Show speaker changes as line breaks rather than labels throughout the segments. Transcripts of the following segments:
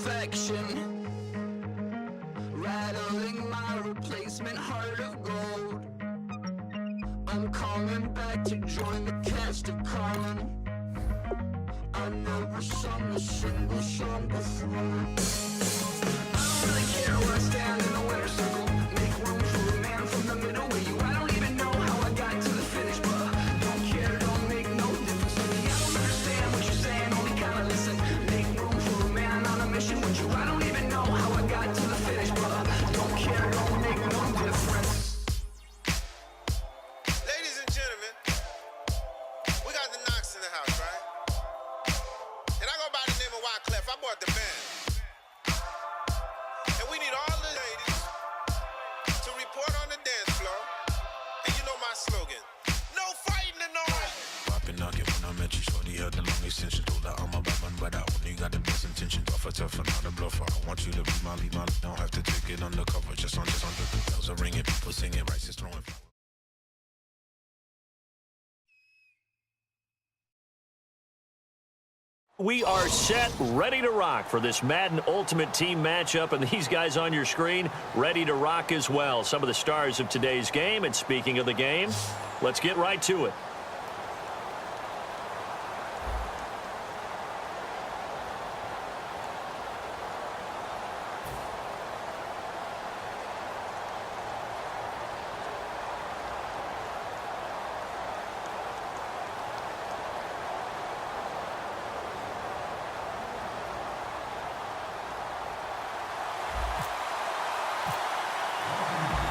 perfection, rattling my replacement heart of gold. I'm coming back to join the cast of Carmen. I never sung a single song before. I don't really care where I stand in the winner's circle. Make room for a man from the middle with you. I don't even know how I got to the finish, but don't care, don't make no difference to me. I don't understand what you're saying, only kinda listen. Make room for a man on a mission with you. I don't even know how I got to the finish, but don't care, don't make no difference.
Ladies and gentlemen, we got the Knox in the house, right? And I go by the name of Wyclef. I bought the band. And we need all the ladies to report on the dance floor. And you know my slogan, no fighting tonight.
Poppin' nugget when I met you, shorty had the long extension. Told her I'm a bad man, but I only got the best intentions. Tougher, not a bluffer. I want you to be my lead, my don't have to take it undercover. Just under the bells are ringing, people singing, rice is throwing.
We are set, ready to rock for this Madden Ultimate Team matchup, and these guys on your screen ready to rock as well. Some of the stars of today's game, and speaking of the game, let's get right to it.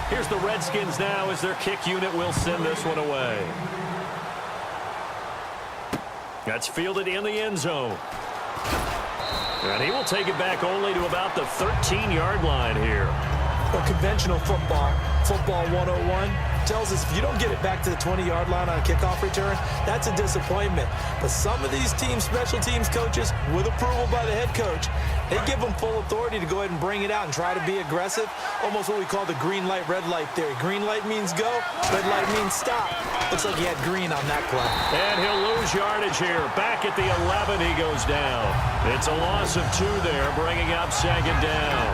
Here's the Redskins now as their kick unit will send this one away. That's fielded in the end zone. And he will take it back only to about the 13-yard line here.
Well, conventional football 101, tells us if you don't get it back to the 20-yard line on a kickoff return, that's a disappointment. But some of these special teams coaches, with approval by the head coach, they give them full authority to go ahead and bring it out and try to be aggressive. Almost what we call the green light, red light theory. Green light means go, red light means stop. Looks like he had green on that play.
And he'll lose yardage here. Back at the 11, he goes down. It's a loss of 2 there, bringing up second down.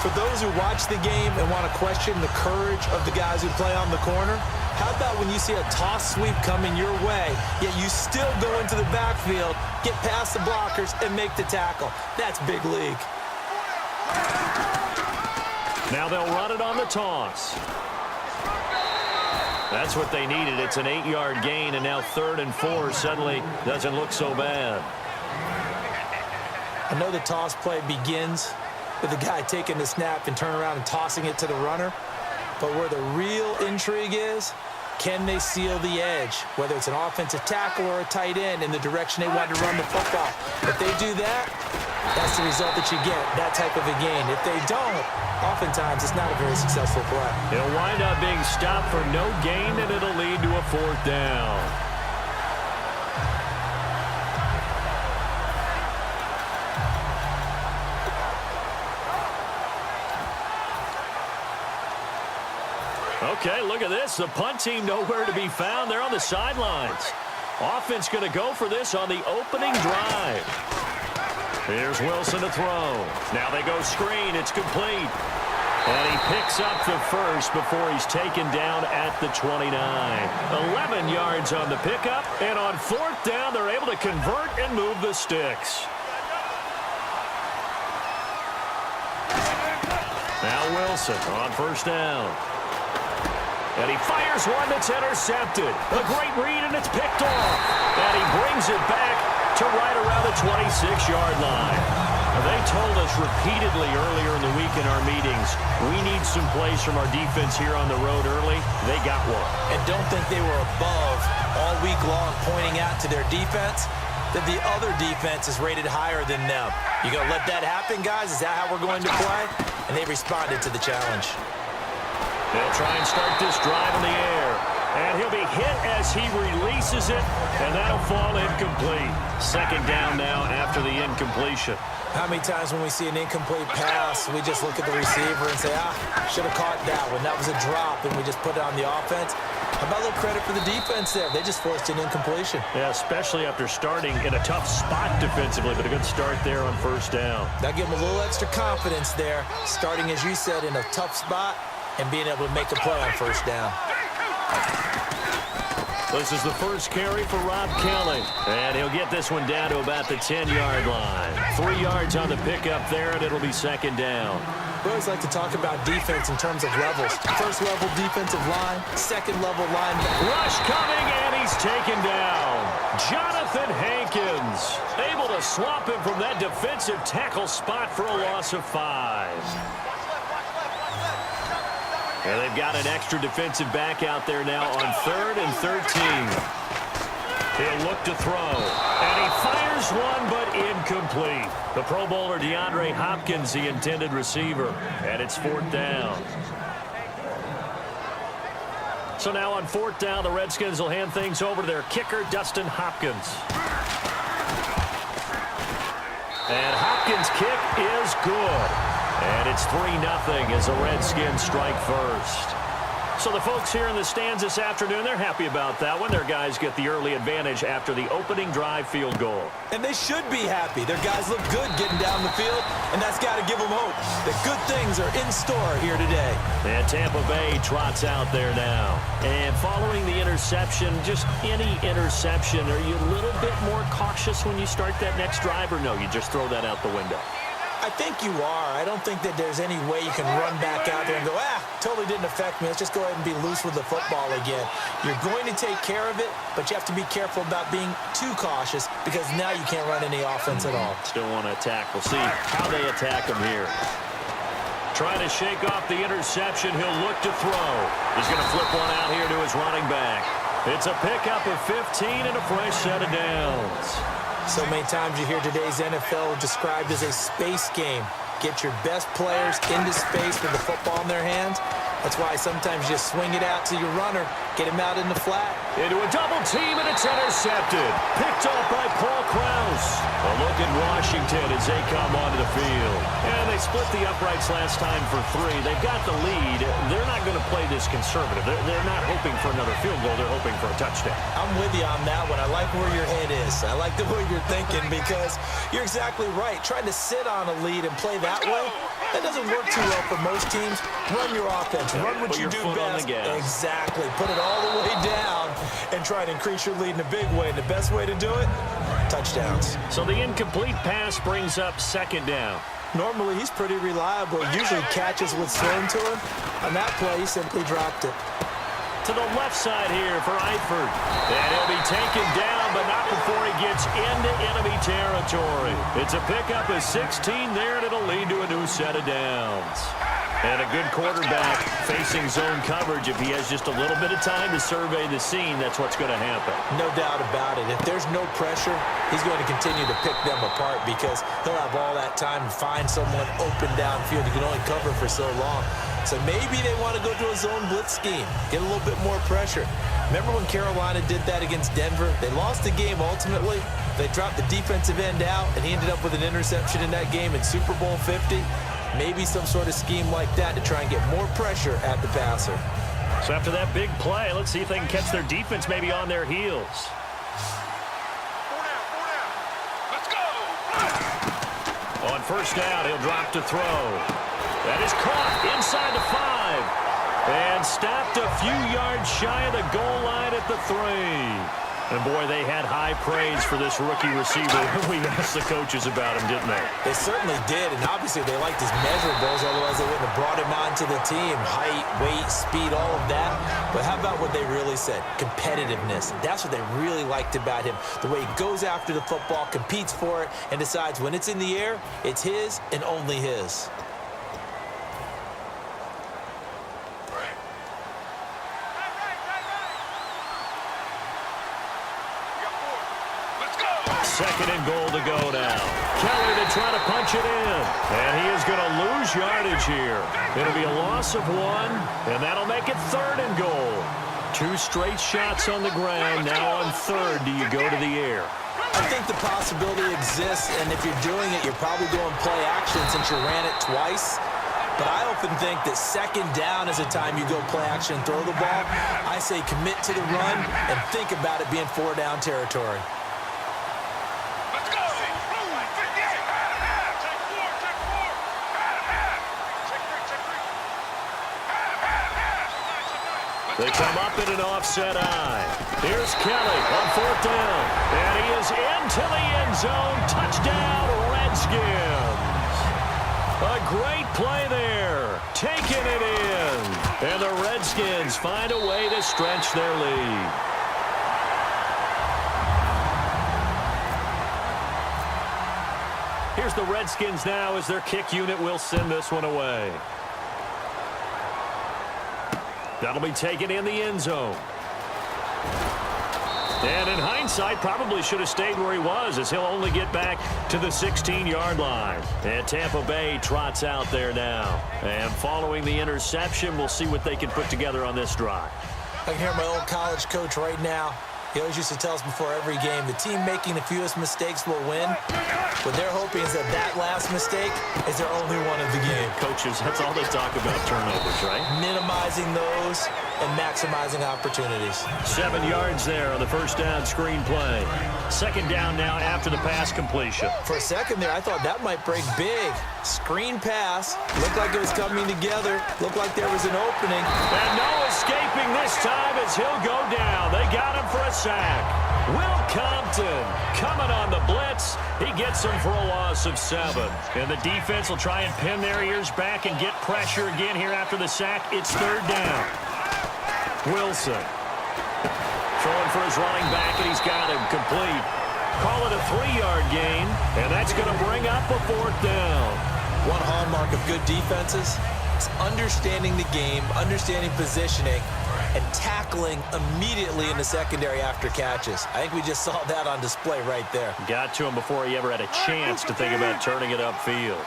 For those who watch the game and want to question the courage of the guys who play on the corner, how about when you see a toss sweep coming your way, yet you still go into the backfield, get past the blockers, and make the tackle? That's big league.
Now they'll run it on the toss. That's what they needed. It's an 8-yard gain, and now 3rd and 4 suddenly doesn't look so bad.
I know the toss play begins with the guy taking the snap and turning around and tossing it to the runner. But where the real intrigue is, can they seal the edge? Whether it's an offensive tackle or a tight end in the direction they want to run the football. If they do that, that's the result that you get, that type of a gain. If they don't, oftentimes it's not a very successful play.
It'll wind up being stopped for no gain, and it'll lead to a 4th down. Okay, look at this. The punt team nowhere to be found. They're on the sidelines. Offense going to go for this on the opening drive. Here's Wilson to throw. Now they go screen. It's complete. And he picks up the first before he's taken down at the 29. 11 yards on the pickup. And on 4th down, they're able to convert and move the sticks. Now Wilson on 1st down. And he fires one that's intercepted. A great read, and it's picked off. And he brings it back to right around the 26-yard line. Now, they told us repeatedly earlier in the week in our meetings, we need some plays from our defense here on the road early. They got one.
And don't think they were above all week long pointing out to their defense that the other defense is rated higher than them. You going to let that happen, guys? Is that how we're going to play? And they responded to the challenge.
They'll try and start this drive in the air. And he'll be hit as he releases it, and that'll fall incomplete. 2nd down now after the incompletion.
How many times when we see an incomplete pass, we just look at the receiver and say, should have caught that one. That was a drop, and we just put it on the offense. How about a little credit for the defense there? They just forced an incompletion.
Yeah, especially after starting in a tough spot defensively, but a good start there on first down.
That gave them a little extra confidence there, starting, as you said, in a tough spot and being able to make a play on first down.
This is the first carry for Rob Kelly, and he'll get this one down to about the 10-yard line. 3 yards on the pickup there, and it'll be second down.
We always like to talk about defense in terms of levels. First level defensive line, second level line.
Rush coming, and he's taken down. Jonathan Hankins able to swamp him from that defensive tackle spot for a loss of 5. And they've got an extra defensive back out there now on 3rd and 13. He'll look to throw, and he fires one, but incomplete. The Pro Bowler DeAndre Hopkins, the intended receiver, and it's 4th down. So now on 4th down, the Redskins will hand things over to their kicker, Dustin Hopkins. And Hopkins' kick is good. And it's 3-0 as the Redskins strike first. So the folks here in the stands this afternoon, they're happy about that one. Their guys get the early advantage after the opening drive field goal.
And they should be happy. Their guys look good getting down the field, and that's got to give them hope that good things are in store here today.
And Tampa Bay trots out there now. And following the interception, just any interception, are you a little bit more cautious when you start that next drive, or no, you just throw that out the window?
I think you are. I don't think that there's any way you can run back out there and go, totally didn't affect me. Let's just go ahead and be loose with the football again. You're going to take care of it, but you have to be careful about being too cautious because now you can't run any offense at all.
Still want to attack. We'll see how they attack him here. Trying to shake off the interception. He'll look to throw. He's going to flip one out here to his running back. It's a pickup of 15 and a fresh set of downs.
So many times you hear today's NFL described as a space game. Get your best players into space with the football in their hands. That's why sometimes you just swing it out to your runner, get him out in the flat.
Into a double team, and it's intercepted. Picked off by Paul Krause. A look at Washington as they come onto the field. And they split the uprights last time for 3. They've got the lead. They're not going to play this conservative. They're not hoping for another field goal. They're hoping for a touchdown.
I'm with you on that one. I like where your head is. I like the way you're thinking because you're exactly right. Trying to sit on a lead and play that way, that doesn't work too well for most teams. Run your offense. Run what you do best. Exactly. Put it all the way down and try to increase your lead in a big way. And the best way to do it, touchdowns.
So the incomplete pass brings up second down.
Normally, he's pretty reliable. Usually catches what's thrown to him. On that play, he simply dropped it.
To the left side here for Eifert. And he'll be taken down, but not before he gets into enemy territory. It's a pickup of 16 there, and it'll lead to a new set of downs. And a good quarterback facing zone coverage. If he has just a little bit of time to survey the scene, that's what's going to happen.
No doubt about it. If there's no pressure, he's going to continue to pick them apart because he'll have all that time to find someone open downfield. He can only cover for so long. So maybe they want to go to a zone blitz scheme, get a little bit more pressure. Remember when Carolina did that against Denver? They lost the game ultimately. They dropped the defensive end out, and he ended up with an interception in that game in Super Bowl 50. Maybe some sort of scheme like that to try and get more pressure at the passer.
So after that big play, let's see if they can catch their defense maybe on their heels.
Let's go!
On first down, he'll drop to throw. That is caught inside the 5. And stopped a few yards shy of the goal line at the 3. And, boy, they had high praise for this rookie receiver. We asked the coaches about him, didn't they?
They certainly did, and obviously they liked his measurables, otherwise they wouldn't have brought him onto the team. Height, weight, speed, all of that. But how about what they really said? Competitiveness. That's what they really liked about him. The way he goes after the football, competes for it, and decides when it's in the air, it's his and only his.
Second and goal to go now. Kelly to try to punch it in. And he is going to lose yardage here. It'll be a loss of 1, and that'll make it 3rd and goal. 2 straight shots on the ground. Now on 3rd, do you go to the air?
I think the possibility exists, and if you're doing it, you're probably doing play action since you ran it twice. but I often think that second down is a time you go play action and throw the ball. I say commit to the run and think about it being 4-down territory.
They come up in an offset eye. Here's Kelly on 4th down. And he is into the end zone. Touchdown, Redskins. A great play there. Taking it in. And the Redskins find a way to stretch their lead. Here's the Redskins now as their kick unit will send this one away. That'll be taken in the end zone. And in hindsight, probably should have stayed where he was, as he'll only get back to the 16-yard line. And Tampa Bay trots out there now. And following the interception, we'll see what they can put together on this drive.
I can hear my old college coach right now. He always used to tell us before every game, the team making the fewest mistakes will win. What they're hoping is that that last mistake is their only one of the game.
Coaches, that's all they talk about, turnovers, right?
Minimizing those and maximizing opportunities.
7 yards there on the first down screen play. Second down now after the pass completion.
For a second there, I thought that might break big. Screen pass. Looked like it was coming together. Looked like there was an opening.
And no escaping this time as he'll go down. They got him for a sack. Will Compton coming on the blitz. He gets him for a loss of 7. And the defense will try and pin their ears back and get pressure again here after the sack. It's 3rd down. Wilson throwing for his running back, and he's got him complete. Call it a 3-yard gain, and that's going to bring up a 4th down.
One hallmark of good defenses is understanding the game, understanding positioning, and tackling immediately in the secondary after catches. I think we just saw that on display right there.
Got to him before he ever had a chance to think about turning it upfield.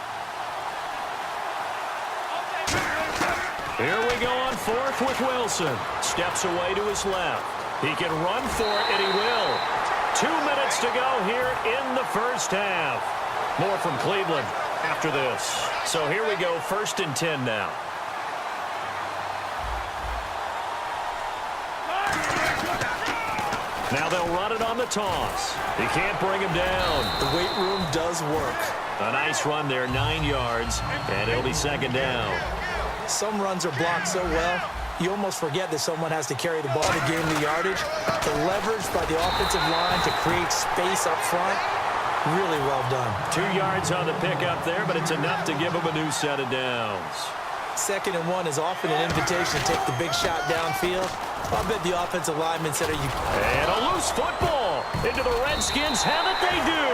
Here we go on 4th with Wilson. Steps away to his left. He can run for it, and he will. 2 minutes to go here in the first half. More from Cleveland after this. So here we go, 1st and 10 now. Now they'll run it on the toss. He can't bring him down.
The weight room does work.
A nice run there, 9 yards, and it'll be 2nd down.
Some runs are blocked so well, you almost forget that someone has to carry the ball to gain the yardage. The leverage by the offensive line to create space up front, really well done.
2 yards on the pickup there, but it's enough to give him a new set of downs.
2nd and 1 is often an invitation to take the big shot downfield. I bet the offensive lineman said,
And a loose football into the Redskins. Have it they do.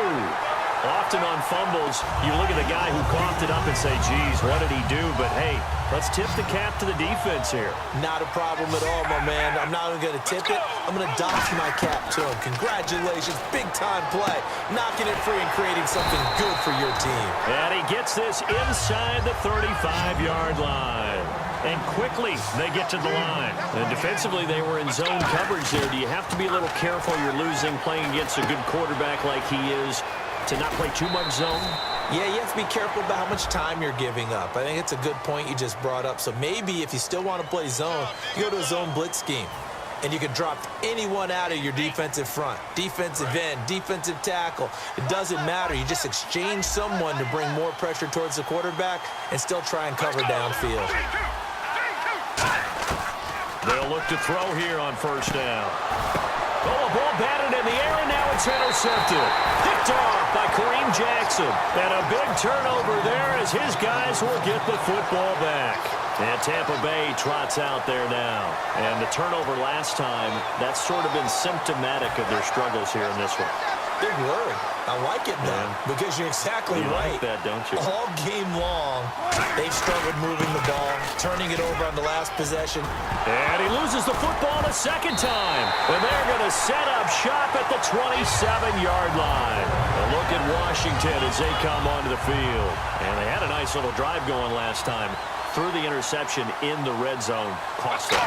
Often on fumbles, you look at the guy who coughed it up and say, geez, what did he do? But, hey, let's tip the cap to the defense here.
Not a problem at all, my man. I'm not even going to tip it. I'm going to doff my cap to him. Congratulations. Big-time play. Knocking it free and creating something good for your team.
And he gets this inside the 35-yard line. And quickly, they get to the line. And defensively, they were in zone coverage there. Do you have to be a little careful? You're losing playing against a good quarterback like he is to not play too much zone?
Yeah, you have to be careful about how much time you're giving up. I think it's a good point you just brought up. So maybe if you still want to play zone, you go to a zone blitz scheme. And you can drop anyone out of your defensive front. Defensive end, defensive tackle. It doesn't matter. You just exchange someone to bring more pressure towards the quarterback and still try and cover downfield.
They'll look to throw here on 1st down. Oh, a ball batted in the air, and now it's intercepted. Picked off by Kareem Jackson. And a big turnover there as his guys will get the football back. And Tampa Bay trots out there now. And the turnover last time, that's sort of been symptomatic of their struggles here in this one.
Big word. I like it, though, because you're exactly right.
You like that, don't you?
All game long, they've struggled moving the ball, turning it over on the last possession.
And he loses the football a 2nd time. And they're going to set up shop at the 27-yard line. A look at Washington as they come onto the field. And they had a nice little drive going last time. Through the interception in the red zone. Cost them.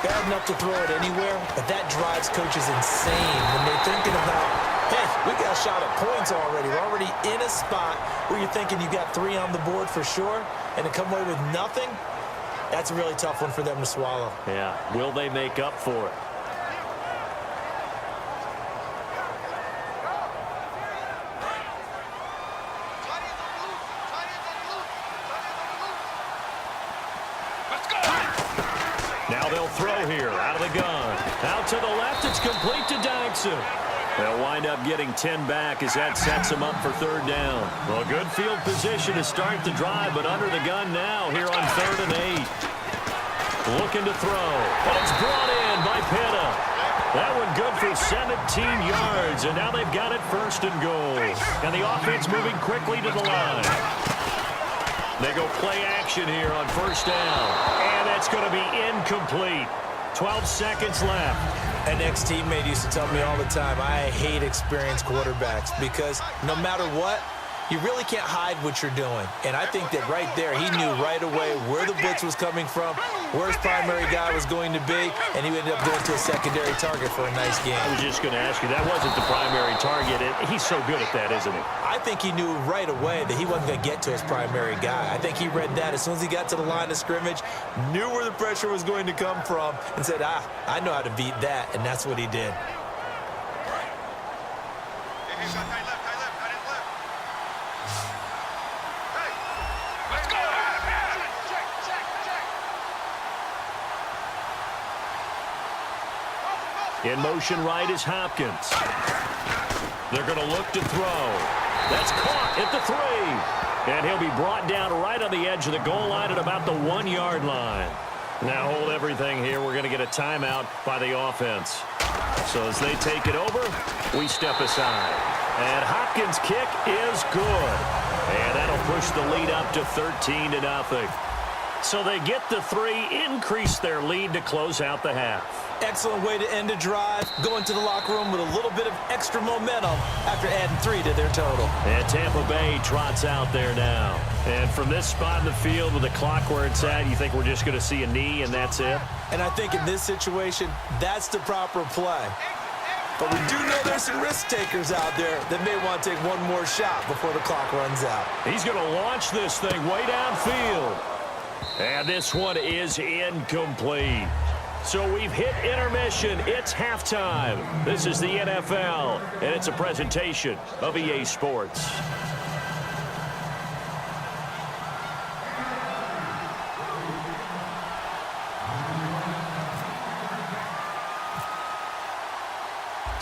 Bad enough to throw it anywhere, but that drives coaches insane when they're thinking about, hey, we got got a shot at points already. We're already in a spot where you're thinking you got 3 on the board for sure, and to come away with nothing, that's a really tough one for them to swallow.
Yeah, will they make up for it? Now they'll throw here out of the gun. Out to the left, it's complete to Dyson. They'll wind up getting 10 back as that sets them up for 3rd down. Well, good field position to start the drive, but under the gun now here on 3rd and 8. Looking to throw, and it's brought in by Pitta. That one good for 17 yards, and now they've got it 1st and goal. And the offense moving quickly to the line. They go play action here on 1st down, and that's going to be incomplete. 12 seconds left.
An ex-teammate used to tell me all the time, I hate experienced quarterbacks because no matter what, you really can't hide what you're doing. And I think that right there, he knew right away where the blitz was coming from, where his primary guy was going to be, and he ended up going to a secondary target for a nice game.
I was just going to ask you, that wasn't the primary target. He's so good at that, isn't he?
I think he knew right away that he wasn't going to get to his primary guy. I think he read that as soon as he got to the line of scrimmage, knew where the pressure was going to come from, and said, I know how to beat that, and that's what he did.
In motion right is Hopkins. They're going to look to throw. That's caught at the 3. And he'll be brought down right on the edge of the goal line at about the 1-yard line. Now hold everything here. We're going to get a timeout by the offense. So as they take it over, we step aside. And Hopkins' kick is good. And that'll push the lead up to 13-0. So they get the 3, increase their lead to close out the half.
Excellent way to end a drive, going to the locker room with a little bit of extra momentum after adding 3 to their total.
And Tampa Bay trots out there now. And from this spot in the field with the clock where it's at, you think we're just going to see a knee and that's it?
And I think in this situation, that's the proper play. But we do know there's some risk takers out there that may want to take one more shot before the clock runs out.
He's going to launch this thing way downfield. And this one is incomplete. So we've hit intermission. It's halftime. This is the NFL, and it's a presentation of EA Sports.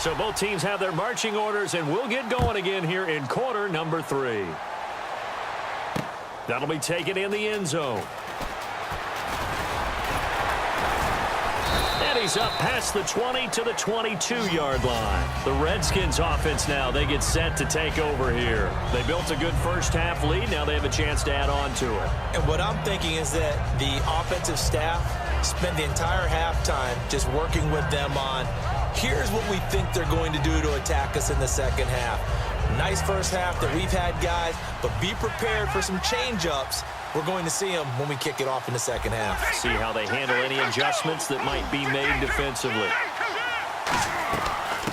So both teams have their marching orders, and we'll get going again here in quarter number 3. That'll be taken in the end zone. And he's up past the 20 to the 22-yard line. The Redskins offense now, they get set to take over here. They built a good first-half lead. Now they have a chance to add on to it.
And what I'm thinking is that the offensive staff spent the entire halftime just working with them on, here's what we think they're going to do to attack us in the second half. Nice first half that we've had, guys, but be prepared for some change-ups. We're going to see them when we kick it off in the second half.
See how they handle any adjustments that might be made defensively.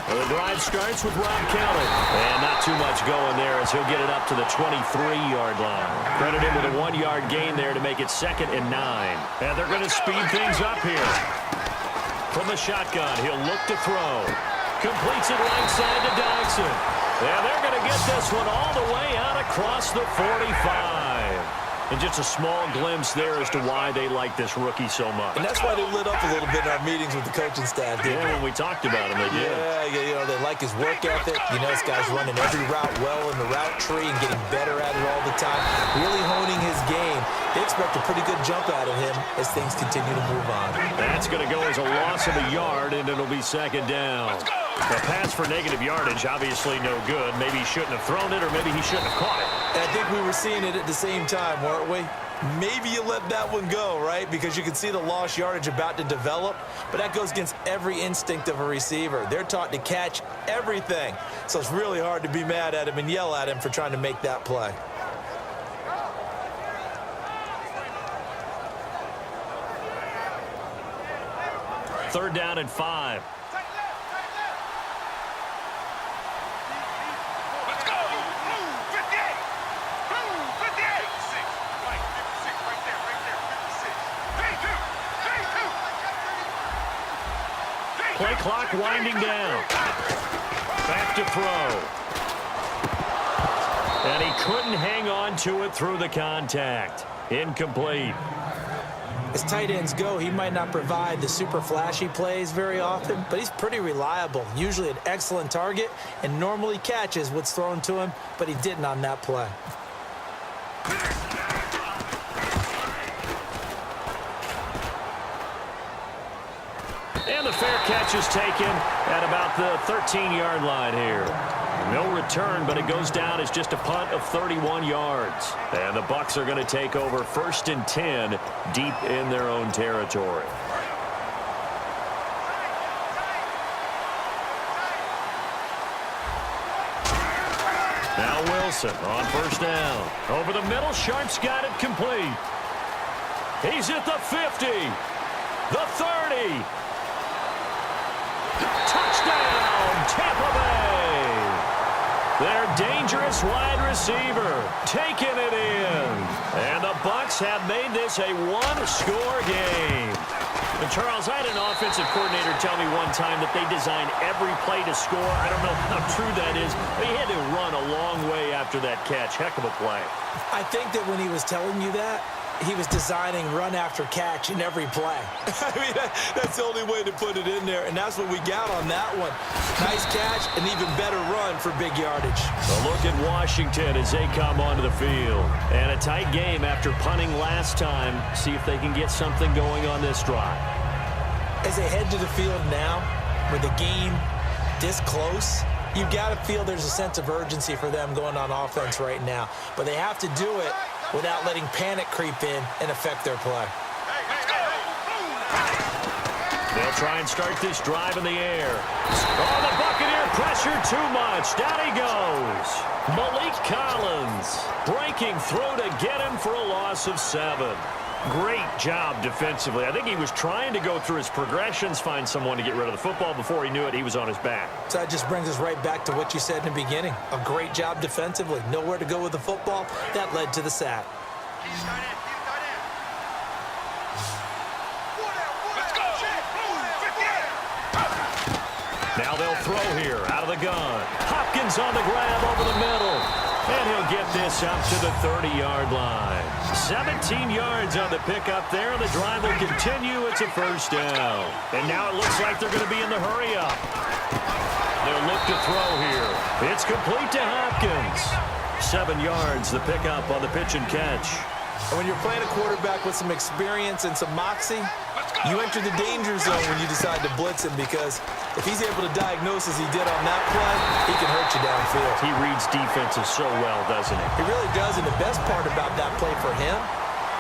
Well, the drive starts with Rob Kelly. And not too much going there as he'll get it up to the 23-yard line. Credit him with a 1-yard gain there to make it 2nd and 9. And they're going to speed things up here. From the shotgun, he'll look to throw. Completes it right side to Dyson. And they're going to get this one all the way out across the 45. And just a small glimpse there as to why they like this rookie so much.
And that's why they lit up a little bit in our meetings with the coaching staff.
Yeah, when we talked about him, they did.
Yeah, you know, they like his work ethic. You know, this guy's running every route well in the route tree and getting better at it all the time. Really honing his game. They expect a pretty good jump out of him as things continue to move on.
That's going to go as a loss of a yard, and it'll be 2nd down. The pass for negative yardage, obviously no good. Maybe he shouldn't have thrown it, or maybe he shouldn't have caught it.
And I think we were seeing it at the same time, weren't we? Maybe you let that one go, right? Because you can see the lost yardage about to develop, but that goes against every instinct of a receiver. They're taught to catch everything. So it's really hard to be mad at him and yell at him for trying to make that play. Third down and 5.
Play clock winding down. Back to throw. And he couldn't hang on to it through the contact. Incomplete.
As tight ends go, he might not provide the super flashy plays very often, but he's pretty reliable, usually an excellent target, and normally catches what's thrown to him, but he didn't on that play.
And the fair catch is taken at about the 13-yard line here. No return, but it goes down as just a punt of 31 yards. And the Bucs are going to take over 1st and 10 deep in their own territory. Now Wilson on 1st down. Over the middle, Sharp's got it complete. He's at the 50, the 30. Touchdown, Tampa Bay. Their dangerous wide receiver taking it in. And the Bucs have made this a one-score game. And Charles, I had an offensive coordinator tell me one time that they design every play to score. I don't know how true that is, but he had to run a long way after that catch. Heck of a play.
I think that when he was telling you that, he was designing run after catch in every play. I mean, that's the only way to put it in there, and that's what we got on that one. Nice catch, an even better run for big yardage.
A look at Washington as they come onto the field. And a tight game after punting last time. See if they can get something going on this drive.
As they head to the field now, with the game this close, you've got to feel there's a sense of urgency for them going on offense right now. But they have to do it without letting panic creep in and affect their play.
They'll try and start this drive in the air. Oh, the Buccaneer pressure too much. Down he goes. Malik Collins breaking through to get him for a loss of 7. Great job defensively. I think he was trying to go through his progressions, find someone to get rid of the football. Before he knew it, he was on his back.
So that just brings us right back to what you said in the beginning. A great job defensively. Nowhere to go with the football. That led to the sack.
Now they'll throw here out of the gun. Hopkins on the grab over the middle. And he'll get this up to the 30-yard line. 17 yards on the pickup there, and the drive will continue. It's a 1st down. And now it looks like they're going to be in the hurry-up. They'll look to throw here. It's complete to Hopkins. 7 yards, the pickup on the pitch and catch.
And when you're playing a quarterback with some experience and some moxie, you enter the danger zone when you decide to blitz him, because if he's able to diagnose as he did on that play, he can hurt you downfield.
He reads defenses so well, doesn't he?
He really does, and the best part about that play for him,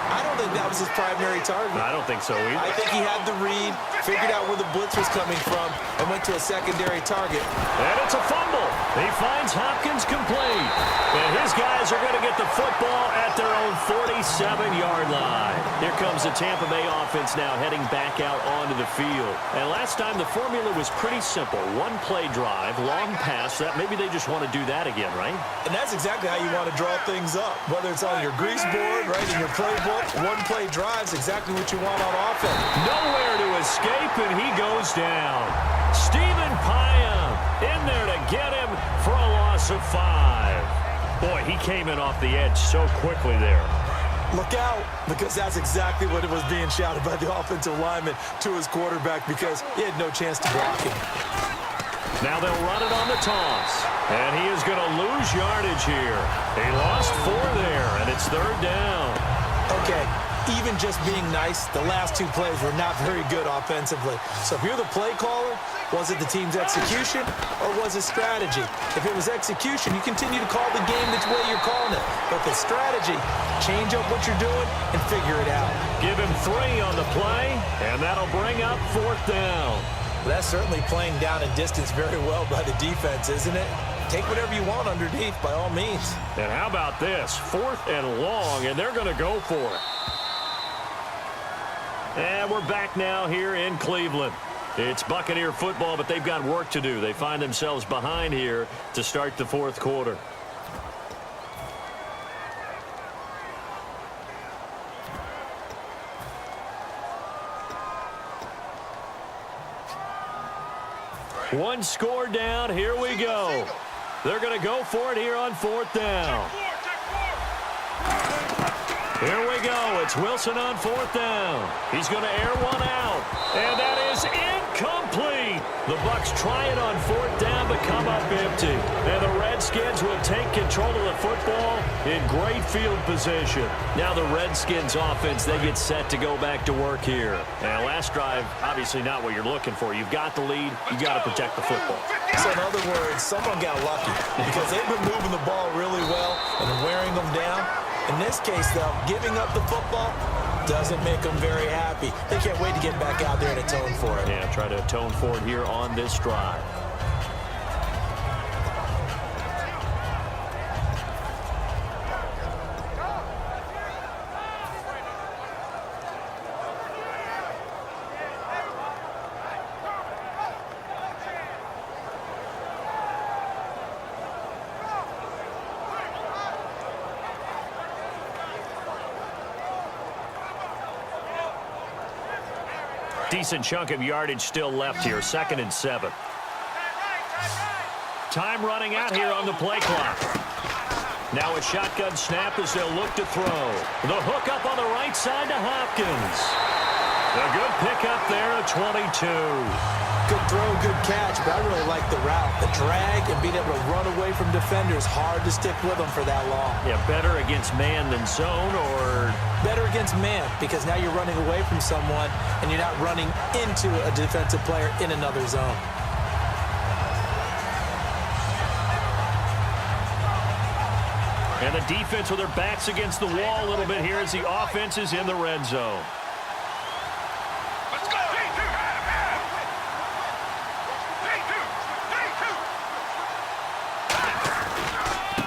I don't think that was his primary target.
I don't think so either.
I think he had the read, figured out where the blitz was coming from, and went to a secondary target.
And it's a fumble. He finds Hopkins complete. And his guys are going to get the football at their own 47-yard line. Here comes the Tampa Bay offense now heading back out onto the field. And last time the formula was pretty simple. One play drive, long pass. That maybe they just want to do that again, right?
And that's exactly how you want to draw things up. Whether it's on your grease board, right, in your playbook, one play drive's exactly what you want on offense.
Nowhere to escape, and he goes down. Stephen Pyam in there to get him for a loss of 5. Boy, he came in off the edge so quickly there.
Look out, because that's exactly what it was being shouted by the offensive lineman to his quarterback, because he had no chance to block him.
Now they'll run it on the toss, and he is going to lose yardage here. He lost 4 there, and it's 3rd down.
Okay, even just being nice, the last 2 plays were not very good offensively. So if you're the play caller, was it the team's execution or was it strategy? If it was execution, you continue to call the game the way you're calling it. But if it's strategy, change up what you're doing and figure it out.
Give him 3 on the play, and that'll bring up 4th down.
Well, that's certainly playing down and distance very well by the defense, isn't it? Take whatever you want underneath, by all means.
And how about this? 4th and long, and they're going to go for it. And we're back now here in Cleveland. It's Buccaneer football, but they've got work to do. They find themselves behind here to start the 4th quarter. One score down. Here we go. They're going to go for it here on 4th down. Here we go. It's Wilson on 4th down. He's going to air one out. And that is incomplete. The Bucs try it on 4th down but come up empty. And the Redskins will take control of the football in great field position. Now the Redskins offense, they get set to go back to work here. And last drive, obviously not what you're looking for. You've got the lead. You've got to protect the football.
So in other words, someone got lucky because they've been moving the ball really well and wearing them down. In this case, though, giving up the football doesn't make them very happy. They can't wait to get back out there and atone for it.
Yeah, try to atone for it here on this drive. Decent chunk of yardage still left here. 2nd and 7. Time running out here on the play clock. Now a shotgun snap as they'll look to throw. The hook up on the right side to Hopkins. A good pickup there at 22.
Good throw, good catch, but I really like the route. The drag and being able to run away from defenders, hard to stick with them for that long.
Yeah, better against man than zone, or
better against man because now you're running away from someone and you're not running into a defensive player in another zone.
And the defense with their backs against the wall a little bit here as the offense is in the red zone.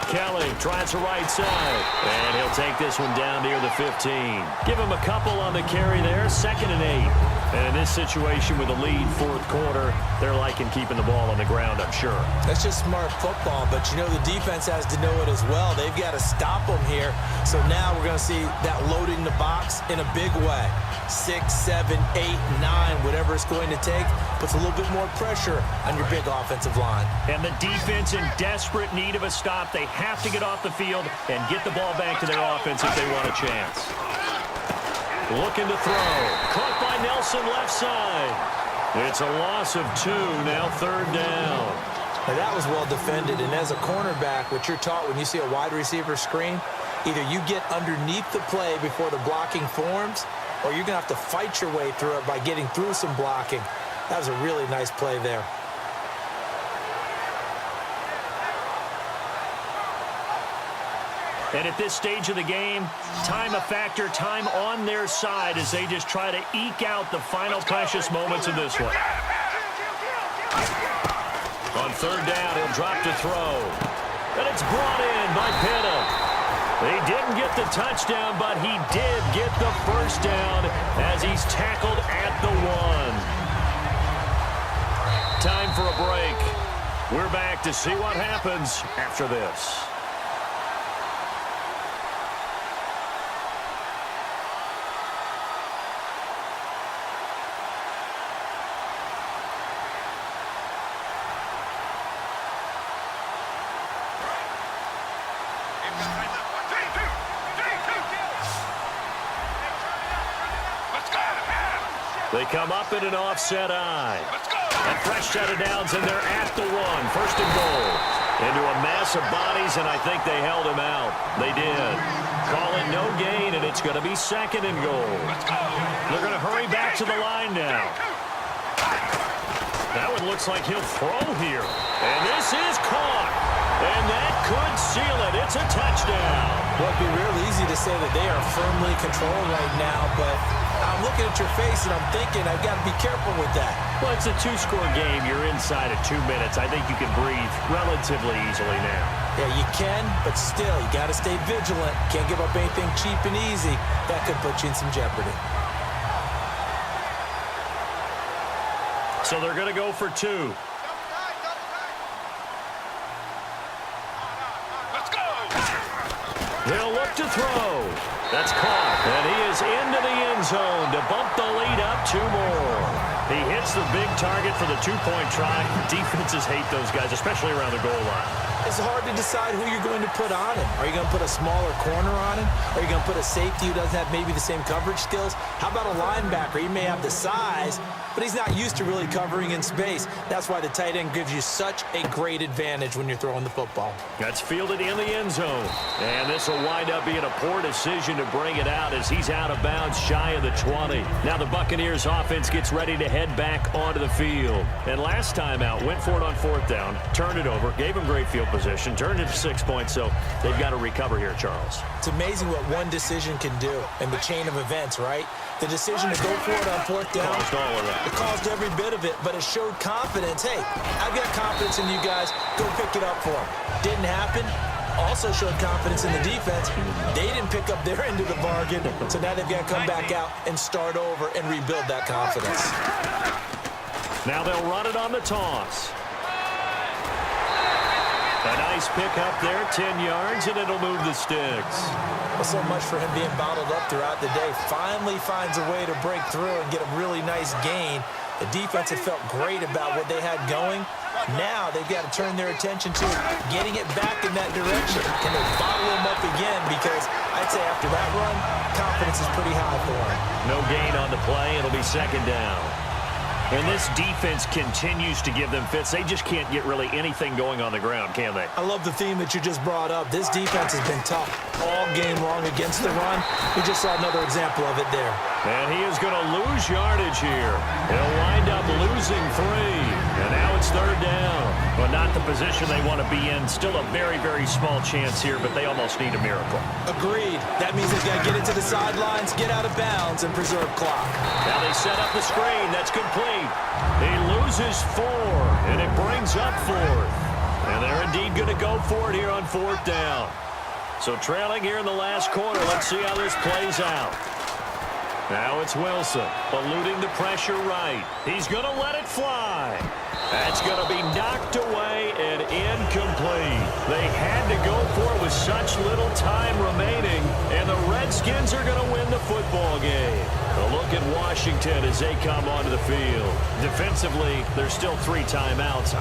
Kelly tries the right side, and he'll take this one down near the 15. Give him a couple on the carry there, 2nd and 8. And in this situation with a lead 4th quarter, they're liking keeping the ball on the ground, I'm sure.
That's just smart football, but you know the defense has to know it as well. They've got to stop them here. So now we're going to see that loading the box in a big way. 6, 7, 8, 9, whatever it's going to take, puts a little bit more pressure on your big offensive line.
And the defense in desperate need of a stop. They have to get off the field and get the ball back to their offense if they want a chance. Looking to throw. Caught by Nelson left side. It's a loss of 2, now 3rd down.
Now that was well defended, and as a cornerback, what you're taught when you see a wide receiver screen, either you get underneath the play before the blocking forms, or you're going to have to fight your way through it by getting through some blocking. That was a really nice play there.
And at this stage of the game, time a factor, time on their side as they just try to eke out the final precious moments of this one. On 3rd down, he'll drop to throw. And it's brought in by Pitta. He didn't get the touchdown, but he did get the 1st down as he's tackled at the 1. Time for a break. We're back to see what happens after this. They come up in an offset eye. A fresh set of downs, and they're at the 1. 1st and goal. Into a mass of bodies, and I think they held him out. They did. Call it no gain, and it's going to be 2nd and goal. They're going to hurry back to the line now. That one looks like he'll throw here. And this is caught. And that could seal it. It's a touchdown.
Well, it'd be real easy to say that they are firmly controlled right now, but I'm looking at your face and I'm thinking I've got to be careful with that.
Well, it's a 2-score game. You're inside of 2 minutes. I think you can breathe relatively easily now.
Yeah, you can, but still, you got to stay vigilant. Can't give up anything cheap and easy. That could put you in some jeopardy.
So they're going to go for 2. He'll look to throw. That's caught. And he is into the end zone to bump the lead up 2 more. He hit hits the big target for the two-point try. Defenses hate those guys, especially around the goal line.
It's hard to decide who you're going to put on him. Are you going to put a smaller corner on him? Are you going to put a safety who doesn't have maybe the same coverage skills? How about a linebacker? He may have the size, but he's not used to really covering in space. That's why the tight end gives you such a great advantage when you're throwing the football.
That's fielded in the end zone. And this will wind up being a poor decision to bring it out as he's out of bounds shy of the 20. Now the Buccaneers offense gets ready to head back onto the field. And last time out, went for it on 4th down, turned it over, gave him great field position, turned it to 6 points, so they've got to recover here, Charles.
It's amazing what one decision can do in the chain of events, right? The decision to go for it on 4th down,
Caused all of that.
it caused every bit of it, but it showed confidence. Hey, I've got confidence in you guys. Go pick it up for them. Didn't happen. Also showed confidence in the defense. They didn't pick up their end of the bargain, so now they've got to come back out and start over and rebuild that confidence.
Now they'll run it on the toss. A nice pick up there, 10 yards, and it'll move the sticks.
Well, so much for him being bottled up throughout the day. Finally finds a way to break through and get a really nice gain. The defense had felt great about what they had going. Now they've got to turn their attention to getting it back in that direction. Can they bottle him up again? Because I'd say after that run, confidence is pretty high for him.
No gain on the play. It'll be 2nd down. And this defense continues to give them fits. They just can't get really anything going on the ground, can they?
I love the theme that you just brought up. This defense has been tough all game long against the run. We just saw another example of it there.
And he is going to lose yardage here. He'll wind up losing 3. And now it's 3rd down. But not the position they want to be in. Still a very, very small chance here, but they almost need a miracle.
Agreed. That means they've got to get into the sidelines, get out of bounds, and preserve clock.
Now they set up the screen. That's complete. He loses 4, and it brings up 4th. And they're indeed going to go for it here on 4th down. So trailing here in the last quarter. Let's see how this plays out. Now it's Wilson, eluding the pressure right. He's going to let it fly. That's going to be knocked away and incomplete. They had to go for it with such little time remaining, and the Redskins are going to win the football game. A look at Washington as they come onto the field. Defensively, there's still 3 timeouts.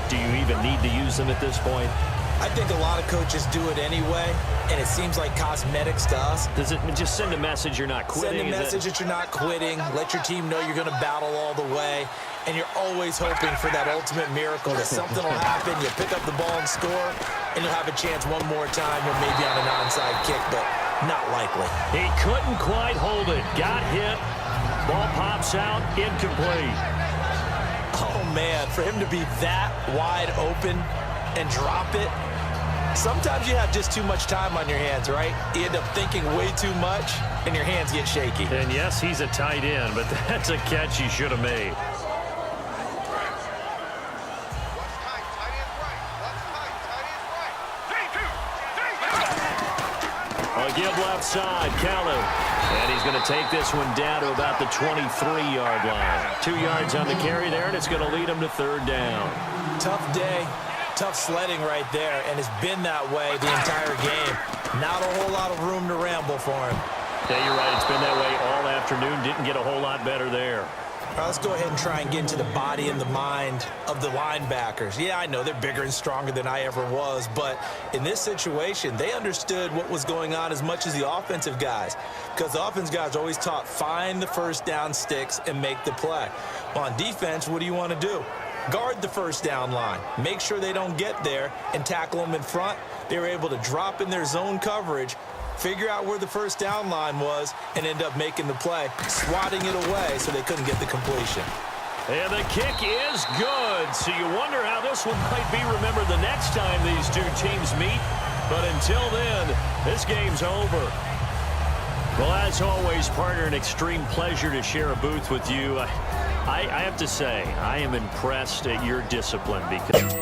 Do you even need to use them at this point?
I think a lot of coaches do it anyway, and it seems like cosmetics to us.
Does it just send a message you're not quitting?
Send a message that you're not quitting. Let your team know you're going to battle all the way, and you're always hoping for that ultimate miracle that something will happen. You pick up the ball and score, and you'll have a chance one more time or maybe on an onside kick, but not likely.
He couldn't quite hold it. Got hit. Ball pops out. Incomplete.
Oh, man, for him to be that wide open and drop it, sometimes you have just too much time on your hands, right? You end up thinking way too much, and your hands get shaky.
And yes, he's a tight end, but that's a catch he should have made. A give left side, Kelly. And he's going to take this one down to about the 23-yard line. 2 yards on the carry there, and it's going to lead him to 3rd down.
Tough day. Tough sledding right there, and it's been that way the entire game. Not a whole lot of room to ramble for him.
Yeah, you're right. It's been that way all afternoon. Didn't get a whole lot better there.
All right, let's go ahead and try and get into the body and the mind of the linebackers. Yeah, I know they're bigger and stronger than I ever was, but in this situation, they understood what was going on as much as the offensive guys, because the offensive guys are always taught, find the 1st down sticks and make the play. Well, on defense, what do you want to do? Guard the 1st down line. Make sure they don't get there and tackle them in front. They were able to drop in their zone coverage, figure out where the 1st down line was, and end up making the play, swatting it away so they couldn't get the completion.
And the kick is good. So you wonder how this one might be remembered the next time these two teams meet. But until then, this game's over. Well, as always, partner, an extreme pleasure to share a booth with you. I have to say, I am impressed at your discipline because...